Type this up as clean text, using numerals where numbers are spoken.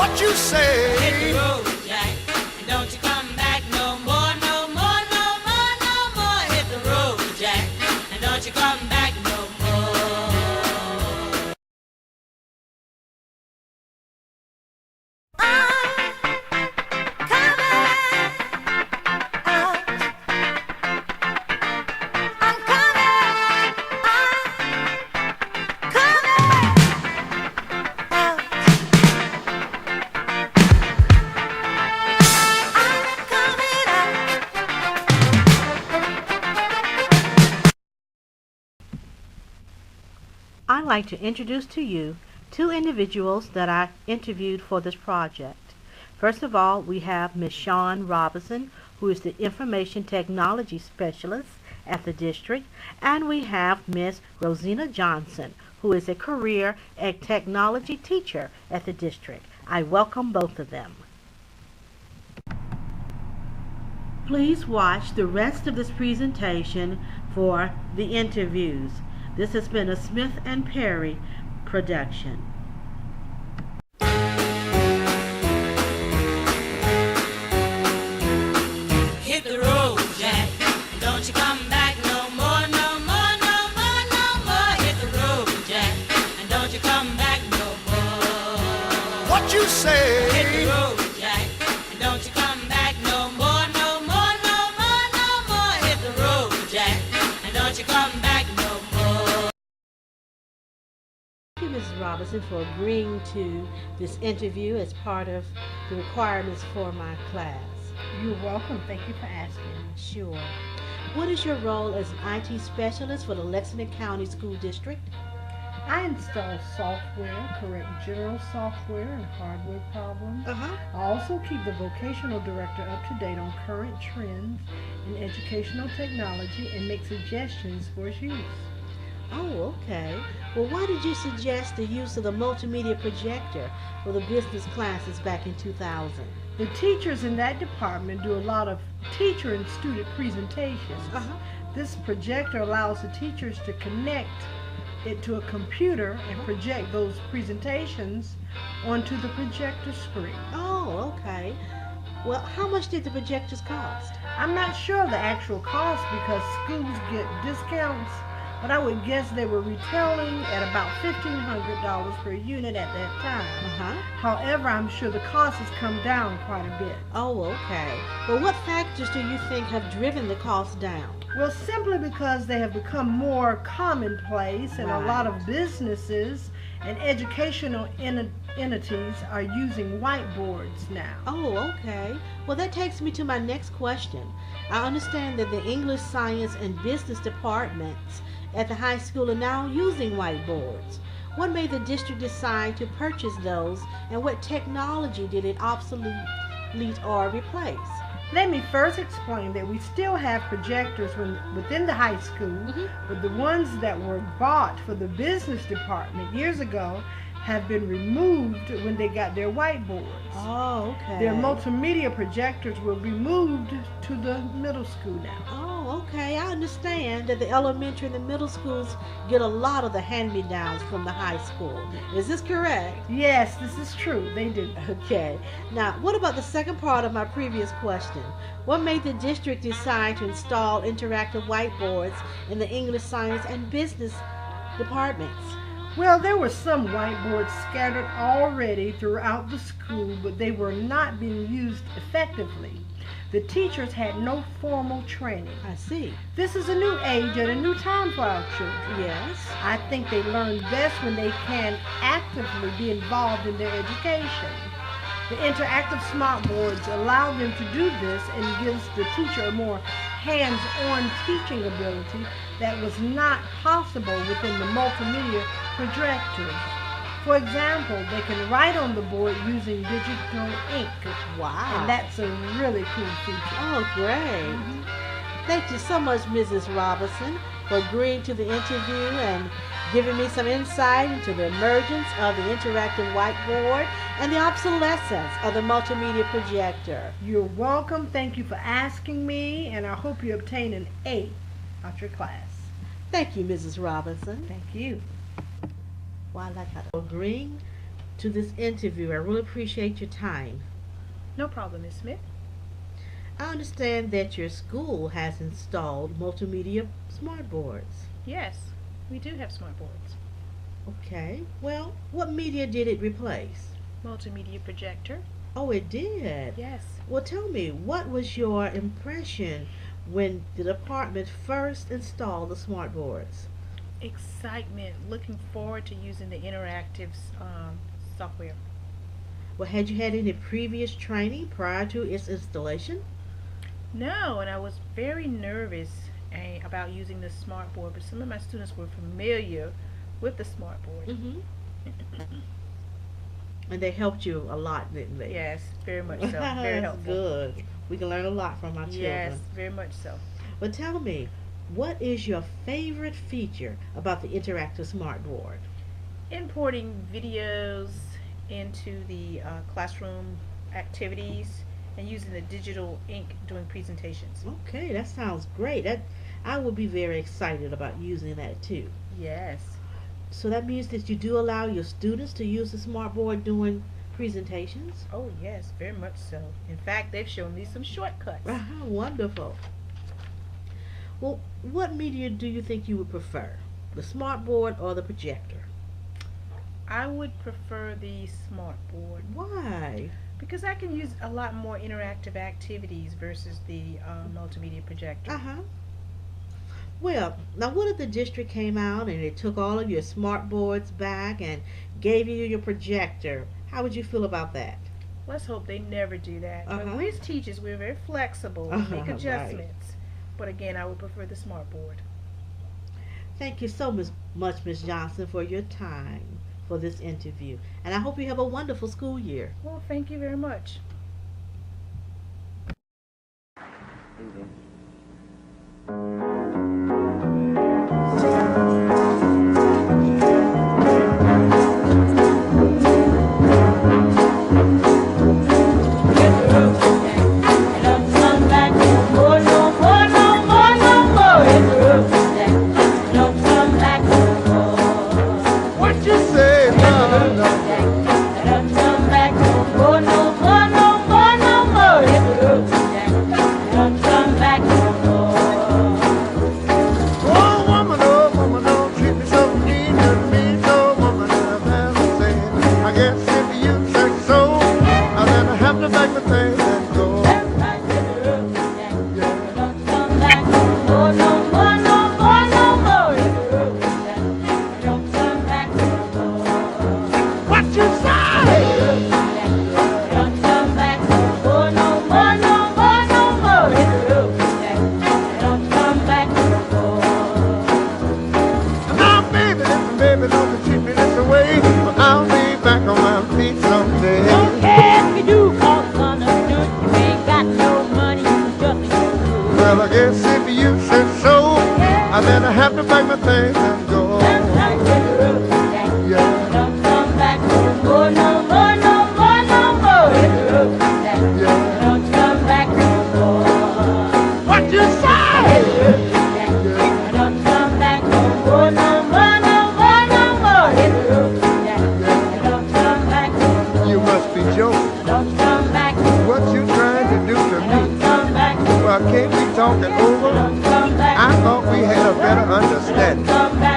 What you say? Hit the road, Jack, and don't you come back no more, no more, no more, no more. Hit the road, Jack, and don't you come back no more. I'd like to introduce to you two individuals that I interviewed for this project. First of all, we have Ms. Shawn Robinson, who is the Information Technology Specialist at the district, and we have Ms. Rosina Johnson, who is a Career and Technology Teacher at the district. I welcome both of them. Please watch the rest of this presentation for the interviews. This has been a Smith and Perry production. Hit the road, Jack, and don't you come back no more, no more, no more, no more. Hit the road, Jack, and don't you come back no more. What you say? Hit the road, Jack, and don't you come back no more, no more, no more, no more. Hit the road, Jack, and don't you come back no more. Thank you, Mrs. Robinson, for agreeing to this interview as part of the requirements for my class. You're welcome. Thank you for asking. Sure. What is your role as an IT specialist for the Lexington County School District? I install software, correct general software and hardware problems. I also keep the vocational director up to date on current trends in educational technology and make suggestions for its use. Oh, okay. Well, why did you suggest the use of the multimedia projector for the business classes back in 2000? The teachers in that department do a lot of teacher and student presentations. This projector allows the teachers to connect it to a computer and project those presentations onto the projector screen. Oh, okay. Well, how much did the projectors cost? I'm not sure of the actual cost because schools get discounts, but I would guess they were retailing at about $1,500 per unit at that time. However, I'm sure the cost has come down quite a bit. Oh, okay. Well, what factors do you think have driven the cost down? Well, simply because they have become more commonplace and a lot of businesses and educational entities are using whiteboards now. Oh, okay. Well, that takes me to my next question. I understand that the English, Science, and Business departments at the high school are now using whiteboards. What made the district decide to purchase those, and what technology did it obsolete or replace? Let me first explain that we still have projectors within the high school, but the ones that were bought for the business department years ago have been removed when they got their whiteboards. Oh, okay. Their multimedia projectors will be moved to the middle school now. Oh, okay. I understand that the elementary and the middle schools get a lot of the hand-me-downs from the high school. Is this correct? Yes, this is true. They do. Okay. Now, what about the second part of my previous question? What made the district decide to install interactive whiteboards in the English, Science, and Business departments? Well, there were some whiteboards scattered already throughout the school, but they were not being used effectively. The teachers had no formal training. I see. This is a new age and a new time for our children. Yes. I think they learn best when they can actively be involved in their education. The interactive smart boards allow them to do this and gives the teacher a more hands-on teaching ability that was not possible within the multimedia projectors. For example, they can write on the board using digital ink. Wow. And that's a really cool feature. Oh, great. Thank you so much, Mrs. Robinson, for agreeing to the interview and giving me some insight into the emergence of the interactive whiteboard and the obsolescence of the multimedia projector. You're welcome. Thank you for asking me, and I hope you obtain an A out your class. Thank you, Mrs. Robinson. Thank you. Well, I like that. Agreeing to this interview. I really appreciate your time. No problem, Ms. Smith. I understand that your school has installed multimedia smartboards. Yes, we do have smart boards. Okay, well, what media did it replace? Multimedia projector. Oh, it did. Yes. Well, tell me, what was your impression when the department first installed the smartboards? Excitement. Looking forward to using the interactive software. Well, had you had any previous training prior to its installation? No, and I was very nervous about using the smart board, but some of my students were familiar with the smart board. Mm-hmm. And they helped you a lot, didn't they? Yes, very much so. Very That's helpful. good. We can learn a lot from our children. Yes, very much so. But tell me, what is your favorite feature about the interactive smartboard? Importing videos into the classroom activities and using the digital ink during presentations. Okay, that sounds great. I will be very excited about using that too. Yes. So that means that you do allow your students to use the smartboard during presentations? Oh, yes, very much so. In fact, they've shown me some shortcuts. Wonderful. Well, what media do you think you would prefer? The smartboard or the projector? I would prefer the smart board Why? because I can use a lot more interactive activities versus the multimedia projector. Uh-huh. Well, now what if the district came out and it took all of your smart boards back and gave you your projector? How would you feel about that? Let's hope they never do that. Uh-huh. But we as teachers, we're very flexible. We make Right. adjustments. But again, I would prefer the smart board. Thank you so much, Ms. Johnson, for your time for this interview. And I hope you have a wonderful school year. Well, thank you very much. Don't come back no more, no more, no more, no more. Hit the road, Jack. Don't come back no more. What you say, no, no. Don't come back no more, no more, no more, no more. Hit the road, Jack. Don't come back no more. Oh, woman, don't treat me so mean to me. No, woman, I've ever seen. I guess if you say so, I'll then have to pack my things and go. Right, hit the road, Jack. Don't come back no more, no more, no more, no more. Hit the road, Jack. Don't come back no more. What you say? Don't come back no more, no more, no more, no more. Hit the road, Jack. Don't come back no more. Now, baby, listen, baby, don't treat me this way. But I'll be back on my feet someday. Don't care if you do, 'cause understood you ain't got no money, you just ain't no good. Well, I guess if you say so, I'll then have to pack my things and go. That's right, hit the road, Jack. Yeah, Don't come back no more, no more, no more, no more. Hit the road, Jack. yeah. Don't come back no more. What you say? Yeah. Don't come back no more, no more, no more, no more. Hit the road, Jack. Don't come back no more. You must be joking. Don't come back no more. What you trying to do to Don't me? come back no more. Well, can't we talk it over? Don't come back I no thought we had a better more. understanding. Come back